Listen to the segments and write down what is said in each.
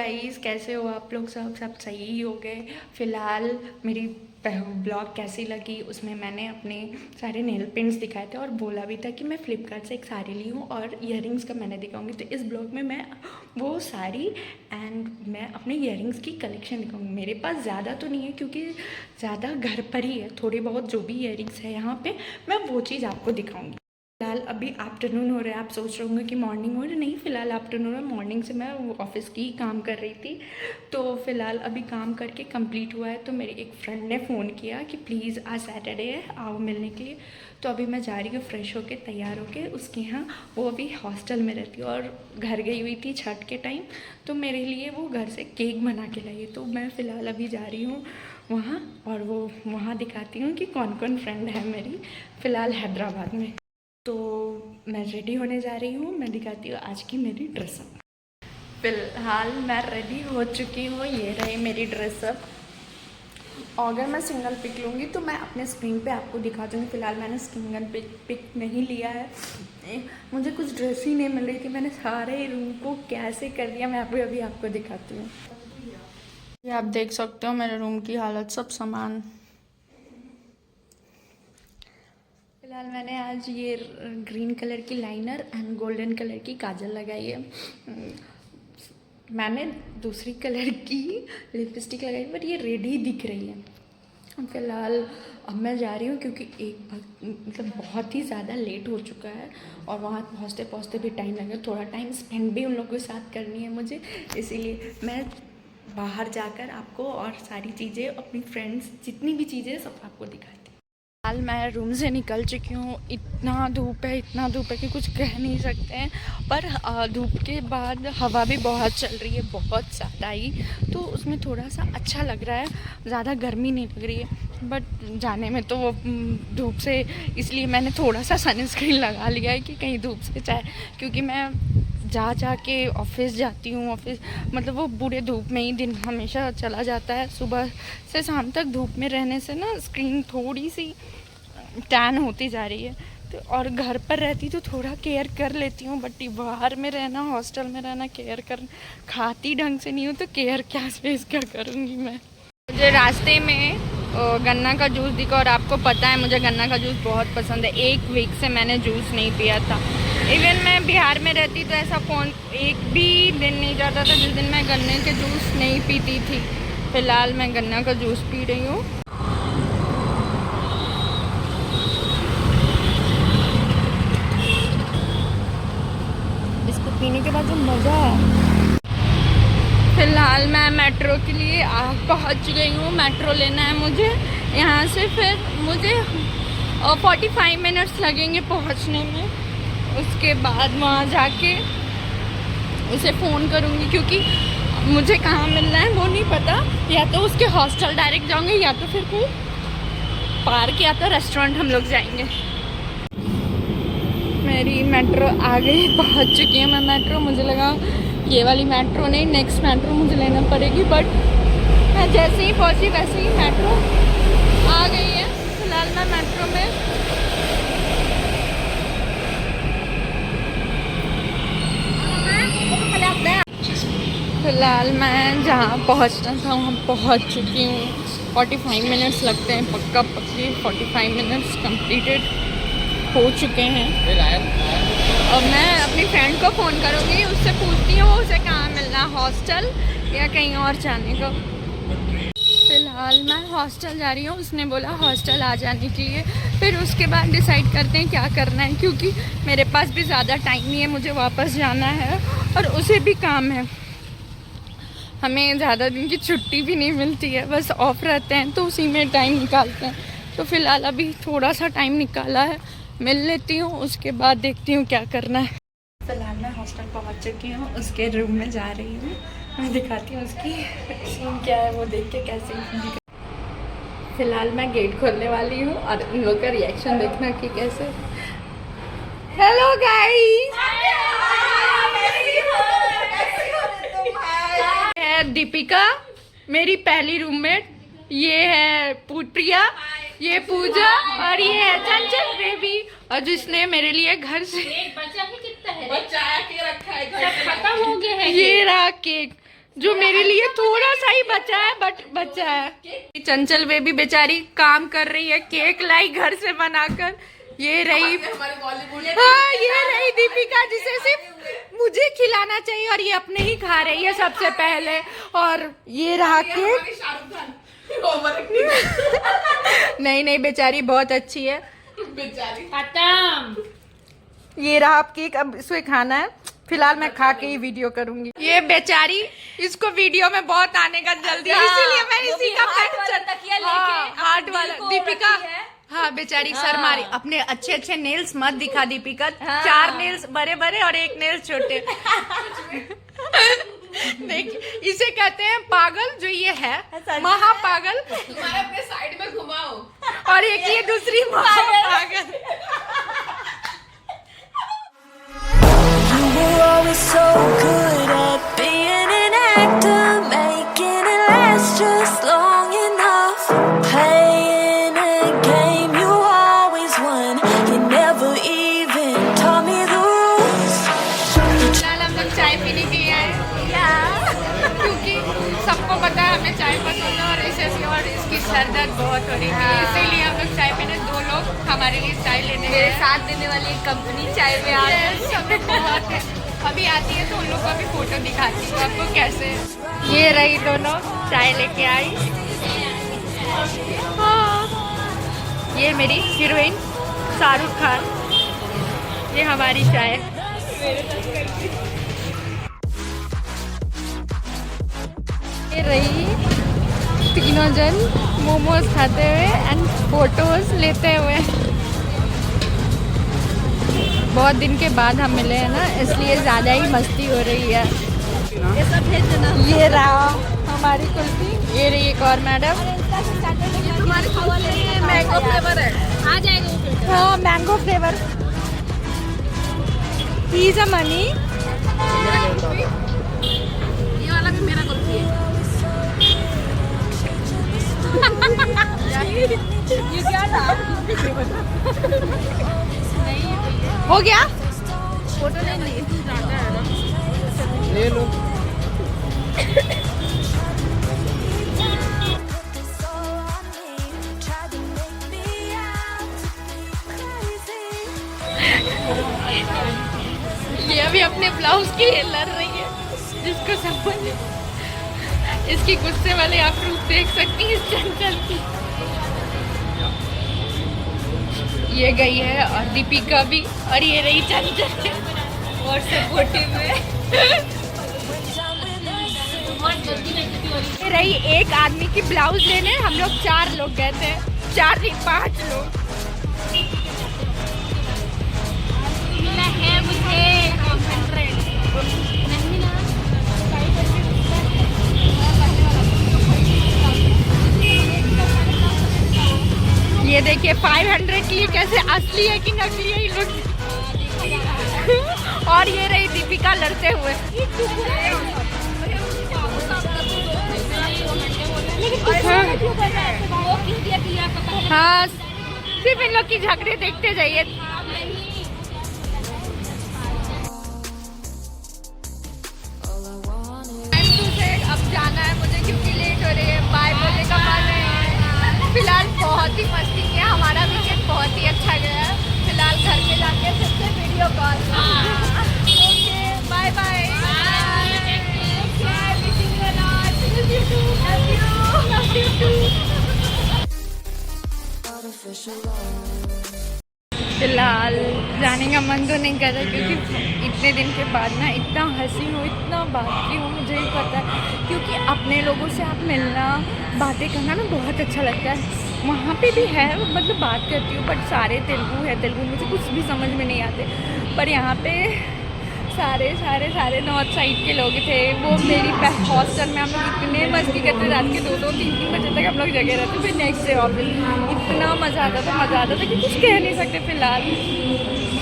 Guys, कैसे हो आप लोग? सब सही ही हो गए। फ़िलहाल मेरी ब्लॉग कैसी लगी, उसमें मैंने अपने सारे नेल पेंट्स दिखाए थे और बोला भी था कि मैं फ्लिपकार्ट से एक साड़ी ली हूँ और इयररिंग्स का मैंने दिखाऊंगी। तो इस ब्लॉग में मैं वो साड़ी एंड मैं अपने इयररिंग्स की कलेक्शन दिखाऊंगी। मेरे पास ज़्यादा तो नहीं है क्योंकि ज़्यादा घर पर ही है, थोड़ी बहुत जो भी इयररिंग्स है यहाँ पर मैं वो चीज़ आपको दिखाऊँगी। फ़िलहाल अभी आफ्टरनून हो रहा है, आप सोच रहे होंगे कि मॉर्निंग हो रही है। नहीं, फ़िलहाल आफ्टरनून है। मॉर्निंग से मैं ऑफिस की ही काम कर रही थी। तो फ़िलहाल अभी काम करके कंप्लीट हुआ है। तो मेरी एक फ्रेंड ने फ़ोन किया कि प्लीज़ आज सैटरडे है, आओ मिलने के लिए। तो अभी मैं जा रही हूँ फ्रेश होके, तैयार होके। उसके यहाँ वो अभी हॉस्टल में रहती है और घर गई हुई थी छठ के टाइम, तो मेरे लिए वो घर से केक बना के लाई है। तो मैं फ़िलहाल अभी जा रही हूँ वहाँ और वो वहाँ दिखाती हूँ कि कौन कौन फ्रेंड है मेरी फ़िलहाल हैदराबाद में। तो मैं रेडी होने जा रही हूँ, मैं दिखाती हूँ आज की मेरी ड्रेसअप। फ़िलहाल मैं रेडी हो चुकी हूँ, ये रही मेरी ड्रेसअप। अगर मैं सिंगल पिक लूँगी तो मैं अपने स्क्रीन पे आपको दिखा दूँगी। फ़िलहाल मैंने सिंगल पिक नहीं लिया है, मुझे कुछ ड्रेस ही नहीं मिल रही थी। मैंने सारे रूम को कैसे कर दिया, मैं अभी आपको दिखाती हूँ। ये आप देख सकते हो मेरे रूम की हालत, सब सामान। फ़िलहाल मैंने आज ये ग्रीन कलर की लाइनर एंड गोल्डन कलर की काजल लगाई है। मैंने दूसरी कलर की लिपस्टिक लगाई बट ये रेड ही दिख रही है। फ़िलहाल अब मैं जा रही हूँ क्योंकि मतलब बहुत ही ज़्यादा लेट हो चुका है और वहाँ पहुँचते पहुँचते भी टाइम लगेगा। थोड़ा टाइम स्पेंड भी उन लोगों के साथ करनी है मुझे, इसीलिए मैं बाहर जाकर आपको और सारी चीज़ें, अपनी फ्रेंड्स, जितनी भी चीज़ें सब आपको दिखाती हूँ। हाल मैं रूम से निकल चुकी हूँ। इतना धूप है कि कुछ कह नहीं सकते हैं। पर धूप के बाद हवा भी बहुत चल रही है, बहुत ज़्यादा ही, तो उसमें थोड़ा सा अच्छा लग रहा है, ज़्यादा गर्मी नहीं लग रही है। बट जाने में तो वो धूप से, इसलिए मैंने थोड़ा सा सनस्क्रीन लगा लिया है कि कहीं धूप से चाहे, क्योंकि मैं जा के ऑफिस जाती हूँ। ऑफिस मतलब वो बुरे धूप में ही दिन हमेशा चला जाता है। सुबह से शाम तक धूप में रहने से ना स्क्रीन थोड़ी सी टैन होती जा रही है। तो और घर पर रहती तो थोड़ा केयर कर लेती हूँ, बट बाहर में रहना, हॉस्टल में रहना, केयर कर, खाती ढंग से नहीं हूँ तो केयर क्या करूँगी मैं। मुझे रास्ते में गन्ना का जूस दिखा और आपको पता है मुझे गन्ना का जूस बहुत पसंद है। 1 वीक से मैंने जूस नहीं पिया था। इवन मैं बिहार में रहती तो ऐसा एक भी दिन नहीं जाता था जिस दिन मैं गन्ने के जूस नहीं पीती थी। फ़िलहाल मैं गन्ना का जूस पी रही हूँ। इसको पीने के बाद जो मज़ा है। फ़िलहाल मैं मेट्रो के लिए पहुँच गई हूँ। मेट्रो लेना है मुझे यहाँ से, फिर मुझे 45 मिनट्स लगेंगे पहुँचने में। उसके बाद वहाँ जाके उसे फ़ोन करूँगी क्योंकि मुझे कहाँ मिलना है वो नहीं पता। या तो उसके हॉस्टल डायरेक्ट जाऊँगे या तो फिर कोई पार्क या तो रेस्टोरेंट हम लोग जाएंगे। मेरी मेट्रो आ गई, पहुँच चुकी है मैं मेट्रो। मुझे लगा ये वाली मेट्रो नहीं, नेक्स्ट मेट्रो मुझे लेना पड़ेगी, बट मैं जैसे ही पहुँची वैसे ही मेट्रो आ गई है। फ़िलहाल मैं मेट्रो में फ़िलहाल मैं जहाँ पहुँचना था वहाँ पहुँच चुकी हूँ। 45 मिनट्स लगते हैं, पक्के 45 मिनट्स कंप्लीटेड हो चुके हैं। अब मैं अपनी फ्रेंड को फ़ोन करूँगी, उससे पूछती हूँ उसे कहाँ मिलना, हॉस्टल या कहीं और जाने का। फ़िलहाल मैं हॉस्टल जा रही हूँ, उसने बोला हॉस्टल आ जाने के लिए। फिर उसके बाद डिसाइड करते हैं क्या करना है, क्योंकि मेरे पास भी ज़्यादा टाइम नहीं है, मुझे वापस जाना है और उसे भी काम है। हमें ज़्यादा दिन की छुट्टी भी नहीं मिलती है, बस ऑफ रहते हैं तो उसी में टाइम निकालते हैं। तो फ़िलहाल अभी थोड़ा सा टाइम निकाला है, मिल लेती हूँ, उसके बाद देखती हूँ क्या करना है। फ़िलहाल मैं हॉस्टल पहुँच चुकी हूँ, उसके रूम में जा रही हूँ। मैं दिखाती हूँ उसकी सीन क्या है, वो देख के कैसे। फ़िलहाल मैं गेट खोलने वाली हूँ और उन लोग का रिएक्शन देखना कि कैसे। हेलो गाइस, है दीपिका मेरी पहली रूममेट, ये है प्रिया, ये पूजा और ये है चंचल बेबी, और जिसने मेरे लिए घर से बचा ही कितना है, बचा के रखा है, खत्म हो गया है। ये रहा केक, जो मेरे लिए थोड़ा सा ही बचा है, बट बचा है। चंचल बेबी बेचारी काम कर रही है, केक लाई घर से बनाकर। ये रही, हाँ ये रही दीपिका, जिसे सिर्फ मुझे खिलाना चाहिए और ये अपने ही खा रही है सबसे पहले। और ये रहा केक। नहीं नहीं, बेचारी बहुत अच्छी है बेचारी। खत्म। ये रहा आप केक, अब इसको खाना है। फिलहाल मैं खा के ही वीडियो करूंगी। ये बेचारी, इसको वीडियो में बहुत आने का जल्दी है, इसीलिए मैं इसी का हार्ट वाला दीपिका। हाँ बेचारी शर्मा रही। अपने अच्छे अच्छे नेल्स मत दिखा दीपिका। 4 नेल्स बड़े बड़े और 1 नेल्स छोटे। देखिए इसे कहते हैं पागल, जो ये है महापागल। तुम्हारे अपने साइड में घुमाओ। और एक ये दूसरी महापागल। So good at being an actor, making it last just long enough. Playing a game you always won, you never even taught me the rules. फिलहाल हम लोग चाय पीने के लिए आए, क्योंकि सबको पता है हमें चाय पसंद है और इसे और इसकी सर दर्द बहुत हो रही थी, इसीलिए हम लोग चाय पीने 2 लोग हमारे लिए चाय लेने मेरे साथ देने वाली कंपनी चाय में आ गई। सब बहुत अभी आती है तो उन लोग को अभी फोटो दिखाती हूँ आपको कैसे। ये रही दोनों चाय लेके आई। हाँ ये मेरी हीरोइन शाहरुख खान, ये हमारी चाय। ये रही तीनों जन मोमोज खाते हुए एंड फोटोज लेते हुए। बहुत दिन के बाद हम मिले हैं ना, इसलिए ज़्यादा ही मस्ती हो रही है। ये सब भेज देना। ये रहा हमारी कुल्फी, ये रही एक और मैडम। तुम्हारे हवाले ये मैंगो फ्लेवर है, आ जाएगा वो फिल्टर। हाँ मैंगो फ्लेवर। Please money. ये वाला भी मेरा कुल्फी है। ये क्या था? हो गया? फोटो नहीं ली, तू जाता है ना। ले लो। ये अभी अपने ब्लाउज के लिए लड़ रही है, जिसको समझ। इसकी गुस्से वाले आप रूप देख सकती हैं इस चंचल की। ये गई है और दीपिका भी, और ये रही चंचल और सपोर्टिव में। ये रही एक आदमी की ब्लाउज लेने, हम लोग 4 लोग गए थे, 4 नहीं 5 लोग। मिला है मुझे 100 नहीं ना। ये देखिए 500 की कैसे असली है कि नकली है ये लोग। और ये रही दीपिका लड़ते हुए। हाँ सिर्फ इन लोग की झगड़े देखते जाइए। अब जाना है मुझे क्योंकि लेट हो रही है, बाय बोलने का मन है। फिलहाल बहुत ही मस्ती किया, हमारा वीकेंड बहुत ही अच्छा गया। फिलहाल घर में जाके फिर से video call. Okay bye bye. फिलहाल जाने का मन तो नहीं कर रहा, क्योंकि इतने दिन के बाद ना इतना हंसी हूँ, इतना बात की हूँ, मुझे ही पता है। क्योंकि अपने लोगों से आप मिलना, बातें करना ना बहुत अच्छा लगता है। वहाँ पे भी है, मतलब बात करती हूँ, बट सारे तेलुगु है, तेलुगु मुझे कुछ भी समझ में नहीं आते। पर यहाँ पे सारे नॉर्थ साइड के लोग थे। वो मेरी हॉस्टल में हम लोग इतने मस्ती करते, रात के 2-2, 3-3 बजे तक हम लोग जगह रहते। फिर नेक्स्ट डे ऑफिस, इतना मज़ा आता था कि कुछ कह नहीं सकते। फिलहाल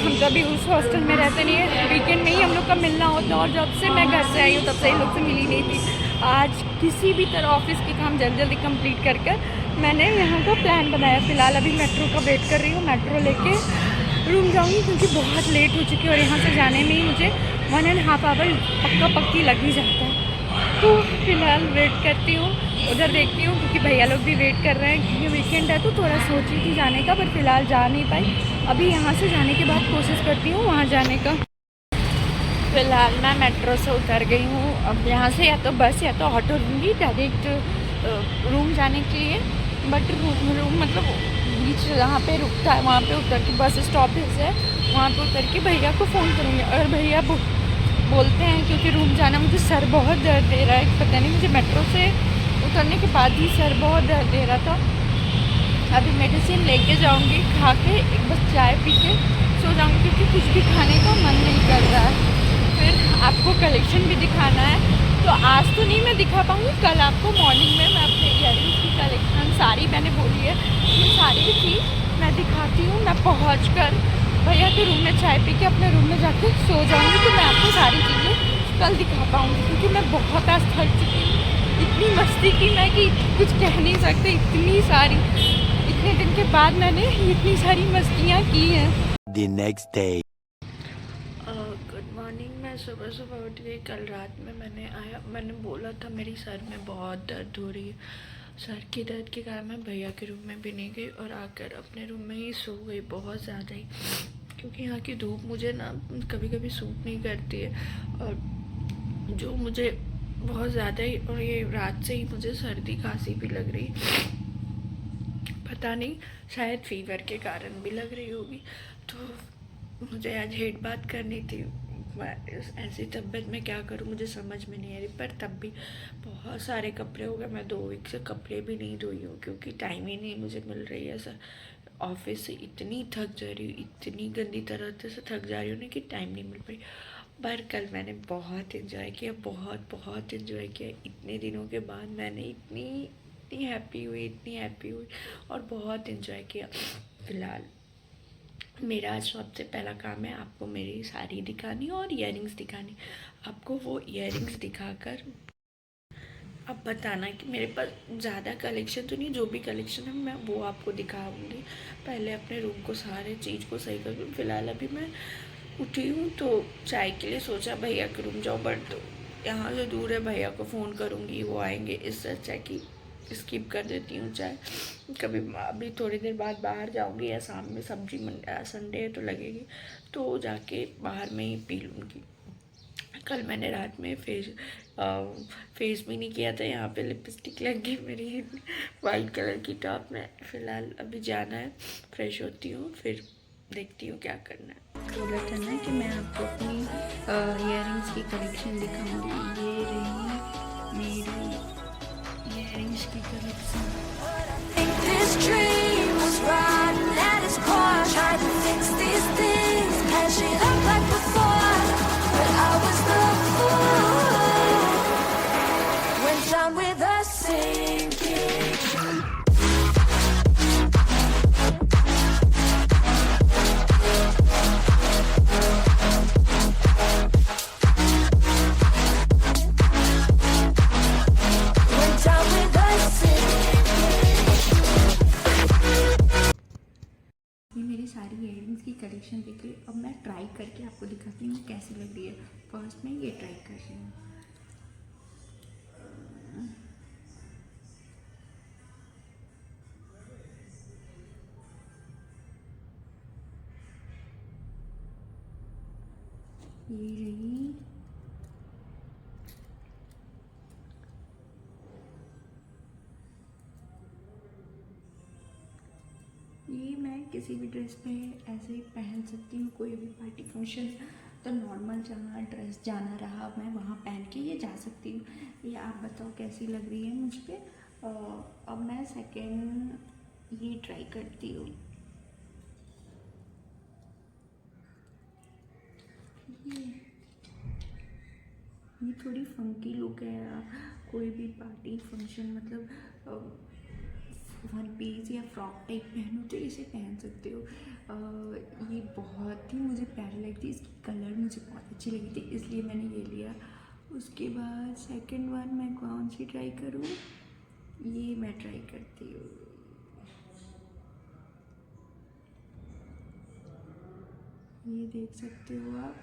हम कभी उस हॉस्टल में रहते नहीं है, वीकेंड में ही हम लोग का मिलना होता। और जब से मैं घर से आई हूँ तब से इन लोग से मिली नहीं थी। आज किसी भी तरह ऑफिस के काम जल्दी कंप्लीट कर मैंने यहाँ का प्लान बनाया। फ़िलहाल अभी मेट्रो का वेट कर रही हूँ, मेट्रो लेके रूम जाऊँगी, क्योंकि बहुत लेट हो चुकी है और यहाँ से जाने में ही मुझे 1.5 आवर पक्की लग ही जाता है। तो फिलहाल वेट करती हूँ, उधर देखती हूँ क्योंकि भैया लोग भी वेट कर रहे हैं क्योंकि वीकेंड है तो थोड़ा सोच रही थी जाने का, पर फिलहाल जा नहीं पाई। अभी यहाँ से जाने के बाद कोशिश करती हूँ वहाँ जाने का। फिलहाल मैं मेट्रो से उतर गई हूँ। अब यहाँ से या तो बस या तो ऑटो लूँगी डायरेक्ट रूम जाने के लिए। बट रूम मतलब बीच जहाँ पे रुकता है वहाँ पे उतर के बस स्टॉप है वहाँ पे उतर के भैया को फ़ोन करूँगी। अगर भैया बोलते हैं क्योंकि रूम जाना मुझे सर बहुत दर्द दे रहा है, पता नहीं मुझे मेट्रो से उतरने के बाद ही सर बहुत दर्द दे रहा था। अभी मेडिसिन लेके जाऊँगी, खा के एक बस चाय पी के सो जाऊँगी क्योंकि कुछ भी खाने का मन नहीं कर रहा है। फिर आपको कलेक्शन भी दिखाना है, तो आज तो नहीं मैं दिखा पाऊँगी, कल आपको मॉर्निंग में मैं अपने इयररिंग्स की कलेक्शन सारी मैंने बोली है ये सारी भी थी मैं दिखाती हूँ। मैं पहुँच कर भैया के रूम में चाय पी के अपने रूम में जाके सो जाऊँगी, तो मैं आपको सारी चीज़ें कल दिखा पाऊँगी क्योंकि मैं बहुत आज थक चुकी हूँ। इतनी मस्ती की मैं कि कुछ कह नहीं सकते, इतनी सारी, इतने दिन के बाद मैंने इतनी सारी मस्तियाँ की हैं। The next day. Good morning. मैं सुबह सुबह उठ गई। कल रात में मैंने बोला था मेरी सर में बहुत दर्द हो रही है। सर की दर्द के कारण मैं भैया के रूम में भी नहीं गई और आकर अपने रूम में ही सो गई बहुत ज़्यादा ही, क्योंकि यहाँ की धूप मुझे ना कभी कभी सूट नहीं करती है और जो मुझे बहुत ज़्यादा ही, और ये रात से ही मुझे सर्दी खांसी भी लग रही, पता नहीं शायद फीवर के कारण भी लग रही होगी। तो मुझे आज हेड बात करनी थी। मैं ऐसी तबीयत में क्या करूं मुझे समझ में नहीं आ रही, पर तब भी बहुत सारे कपड़े हो गए। मैं 2 वीक से कपड़े भी नहीं धोई हूँ क्योंकि टाइम ही नहीं मुझे मिल रही है। सर ऑफिस से इतनी थक जा रही हूँ, इतनी गंदी तरह से थक जा रही हूँ ना कि टाइम नहीं मिल पाई। पर कल मैंने बहुत इन्जॉय किया, बहुत इन्जॉय किया। इतने दिनों के बाद मैंने इतनी हैप्पी हुई और बहुत इन्जॉय किया। फ़िलहाल मेरा आज सबसे पहला काम है आपको मेरी साड़ी दिखानी और इयररिंग्स दिखानी। आपको वो इयररिंग्स दिखाकर अब बताना कि मेरे पास ज़्यादा कलेक्शन तो नहीं, जो भी कलेक्शन है मैं वो आपको दिखाऊंगी। पहले अपने रूम को सारे चीज़ को सही करूँ। फिलहाल अभी मैं उठी हूँ तो चाय के लिए सोचा भैया के रूम जाओ, बट यहाँ से दूर है, भैया को फ़ोन करूँगी वो आएंगे, इससे अच्छा कि स्किप कर देती हूँ चाय। कभी अभी थोड़ी देर बाद बाहर जाऊँगी या शाम में सब्जी संडे है तो लगेगी, तो जाके बाहर में ही पी लूँगी। कल मैंने रात में फेस भी नहीं किया था। यहाँ पे लिपस्टिक लग गई मेरी वाइट कलर की टॉप में। फ़िलहाल अभी जाना है, फ्रेश होती हूँ, फिर देखती हूँ क्या करना है। बोला था ना कि मैं आपको अपनी इयररिंग्स की कलेक्शन दिखाऊंगी। ये रही मेरी इयररिंग्स की collection. Think this dream was rotten at its core. Tried to fix these things, patch it up like before, but I was the fool. Went down with a sinking ship. Went down with a sinking. ये मेरी सारी earrings की collection देख ली। अब मैं try करके आपको दिखाती हूँ कैसी लग रही है। फर्स्ट में ये ट्राई कर रही हूँ। ये रही ये, मैं किसी भी ड्रेस पे ऐसे ही पहन सकती हूँ। कोई भी पार्टी फंक्शन तो नॉर्मल जहाँ ड्रेस जाना रहा मैं वहाँ पहन के ये जा सकती हूँ। ये आप बताओ कैसी लग रही है मुझ पे। अब मैं सेकेंड ये ट्राई करती हूँ। ये थोड़ी फंकी लुक है। कोई भी पार्टी फंक्शन मतलब वन पीस या फ्रॉक टाइप पहनो तो इसे पहन सकते हो। ये बहुत ही मुझे प्यारी लगी थी, इसकी कलर मुझे बहुत अच्छी लगी थी इसलिए मैंने ये लिया। उसके बाद सेकंड वन मैं कौन सी ट्राई करूँ, ये मैं ट्राई करती हूँ। ये देख सकते हो आप,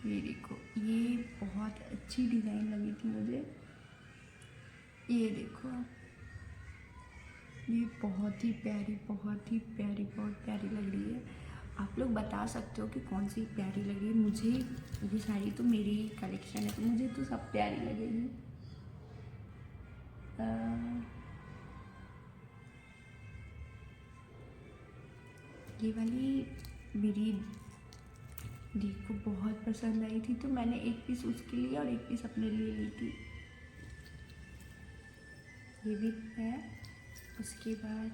ये देखो, ये बहुत अच्छी डिज़ाइन लगी थी मुझे। ये देखो, ये बहुत ही प्यारी, बहुत ही प्यारी, बहुत प्यारी लग रही है। आप लोग बता सकते हो कि कौन सी प्यारी लग रही है। मुझे ये साड़ी तो मेरी ही कलेक्शन है, तो मुझे तो सब प्यारी लगेगी। ये वाली मेरी दी को बहुत पसंद आई थी, तो मैंने एक पीस उसके लिए और एक पीस अपने लिए ली थी। ये भी है। उसके बाद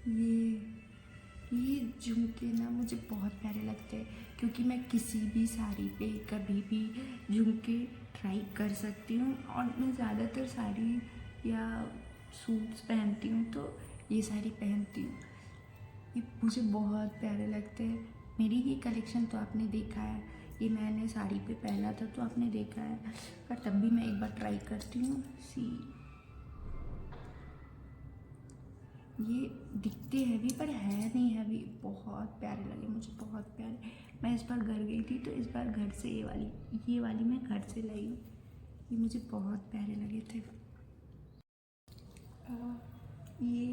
ये झुमके ना मुझे बहुत प्यारे लगते हैं, क्योंकि मैं किसी भी साड़ी पे कभी भी झुमके ट्राई कर सकती हूँ। और मैं ज़्यादातर साड़ी या सूट्स पहनती हूँ, तो ये साड़ी पहनती हूँ। ये मुझे बहुत प्यारे लगते हैं। मेरी ये कलेक्शन तो आपने देखा है, ये मैंने साड़ी पे पहना था तो आपने देखा है, पर तब भी मैं एक बार ट्राई करती हूँ। ये दिखते हैवी पर है नहीं हैवी, बहुत प्यारे लगे मुझे, बहुत प्यारे। मैं इस बार घर गई थी, तो इस बार घर से ये वाली मैं घर से लाई हूँ। ये मुझे बहुत प्यारे लगे थे। ये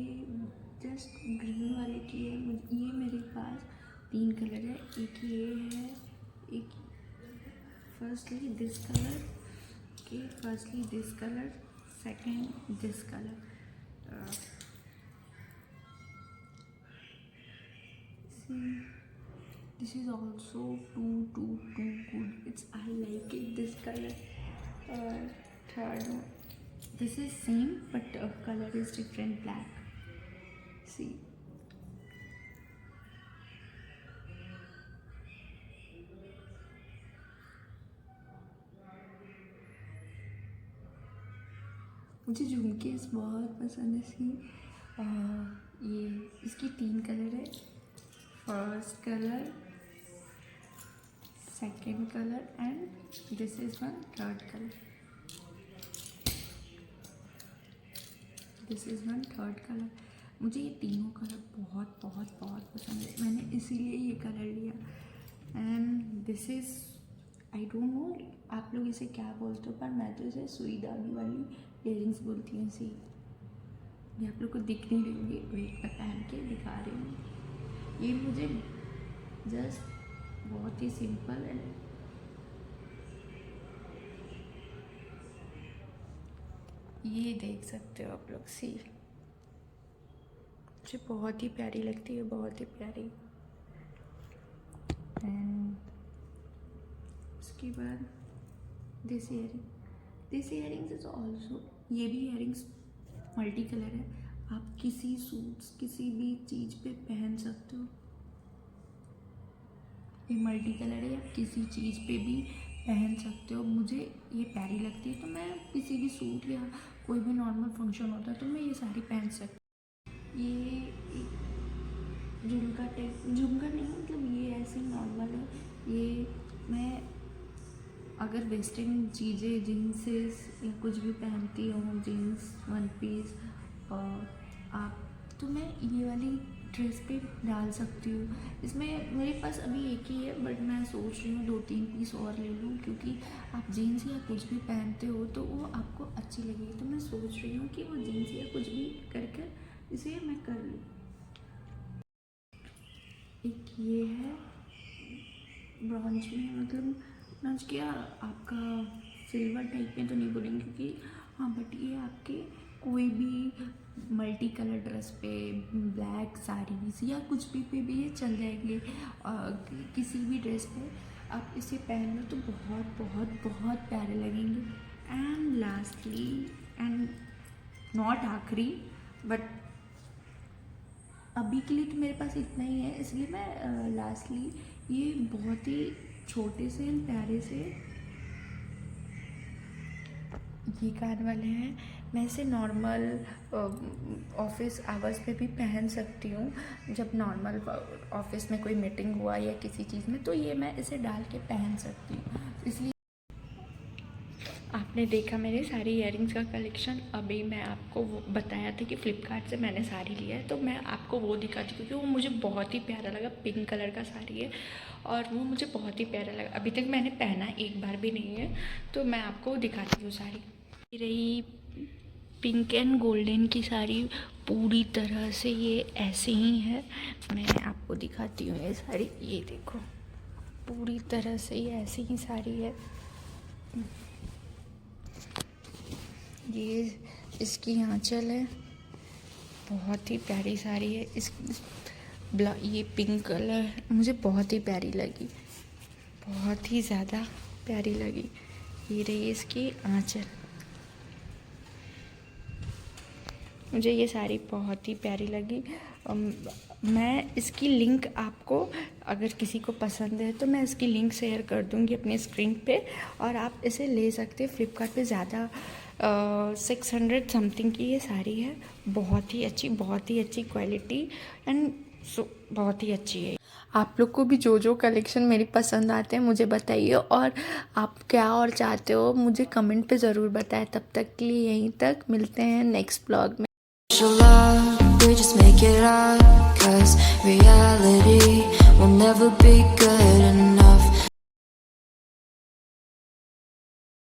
जस्ट ग्रीन वाले की है। ये मेरे पास 3 कलर है। एक ये है, एक firstly this colour, second this colour. This is also too good. I like it, this color. Third one, this is same but color is different, black. See, मुझे झुमकेस बहुत पसंद है। सी ये इसकी 3 कलर है। First colour, second colour and this is one third colour. मुझे ये तीनों कलर बहुत बहुत बहुत पसंद है, मैंने इसीलिए ये कलर लिया। And this is, I don't know आप लोग इसे क्या बोलते हो, पर मैं तो इसे सुई धागे वाली इयररिंग्स बोलती हूँ। सी, ये आप लोग को दिख नहीं रही होंगी, वेट पर पहन के दिखा रही हूँ। ये मुझे जस्ट बहुत ही सिंपल है, ये देख सकते हो आप लोग। सी, मुझे बहुत ही प्यारी लगती है, बहुत ही प्यारी। एंड उसके बाद दिस इयरिंग्स इज ऑल्सो, ये भी इयरिंग्स मल्टी कलर है। आप किसी सूट्स, किसी भी चीज़ पे पहन सकते हो। ये मल्टी कलर है, आप किसी चीज़ पे भी पहन सकते हो। मुझे ये प्यारी लगती है, तो मैं किसी भी सूट या कोई भी नॉर्मल फंक्शन होता है तो मैं ये साड़ी पहन सकती हूँ। ये एक झुमका नहीं, मतलब ये ऐसे नॉर्मल है। ये मैं अगर वेस्टर्न चीज़ें, जीन्सेस या कुछ भी पहनती हूँ, जीन्स, वन पीस, आप, तो मैं ये वाली ड्रेस पे डाल सकती हूँ। इसमें मेरे पास अभी एक ही है, बट मैं सोच रही हूँ 2-3 पीस और ले लूँ, क्योंकि आप जीन्स या कुछ भी पहनते हो तो वो आपको अच्छी लगेगी। तो मैं सोच रही हूँ कि वो जीन्स या कुछ भी करके इसे मैं कर लूँ। एक ये है ब्रॉन्ज में, मतलब ब्रॉन्ज क्या आपका सिल्वर टाइप में तो नहीं बोलेंगे, क्योंकि हाँ, बट ये आपके कोई भी मल्टी कलर ड्रेस पे, ब्लैक साड़ीज़ या कुछ भी पे भी ये चल जाएंगे। किसी भी ड्रेस पे आप इसे पहन लो तो बहुत बहुत बहुत प्यारे लगेंगे। एंड लास्टली, एंड नॉट आखिरी, बट अभी के लिए तो मेरे पास इतना ही है, इसलिए मैं लास्टली ये बहुत ही छोटे से प्यारे से ये कान वाले हैं। मैं इसे नॉर्मल ऑफिस आवर्स पे भी पहन सकती हूँ, जब नॉर्मल ऑफिस में कोई मीटिंग हुआ या किसी चीज़ में, तो ये मैं इसे डाल के पहन सकती हूँ। इसलिए आप आपने देखा मेरे सारी इयररिंग्स का कलेक्शन। अभी मैं आपको वो बताया था कि फ़्लिपकार्ट से मैंने साड़ी लिया है, तो मैं आपको वो दिखाती हूँ क्योंकि वो मुझे बहुत ही प्यारा लगा। पिंक कलर का साड़ी है और वो मुझे बहुत ही प्यारा लगा। अभी तक मैंने पहना एक बार भी नहीं है, तो मैं आपको दिखाती हूँ साड़ी। ये रही पिंक एंड गोल्डन की साड़ी, पूरी तरह से ये ऐसे ही है। मैं आपको दिखाती हूँ ये साड़ी, ये देखो पूरी तरह से ये ऐसी ही साड़ी है। ये इसकी आंचल है, बहुत ही प्यारी साड़ी है। ये पिंक कलर मुझे बहुत ही प्यारी लगी, बहुत ही ज़्यादा प्यारी लगी। ये रही इसकी आंचल, मुझे ये साड़ी बहुत ही प्यारी लगी। मैं इसकी लिंक आपको, अगर किसी को पसंद है तो मैं इसकी लिंक शेयर कर दूँगी अपने स्क्रीन पे, और आप इसे ले सकते हैं। फ्लिपकार्ट पे ज़्यादा 600 समथिंग की ये साड़ी है। बहुत ही अच्छी क्वालिटी एंड बहुत ही अच्छी है। आप लोग को भी जो कलेक्शन मेरी पसंद आते हैं मुझे बताइए, और आप क्या और चाहते हो मुझे कमेंट पे ज़रूर बताएं। तब तक के लिए यहीं तक, मिलते हैं नेक्स्ट ब्लॉग में। We just make it up, 'cause reality will never be good.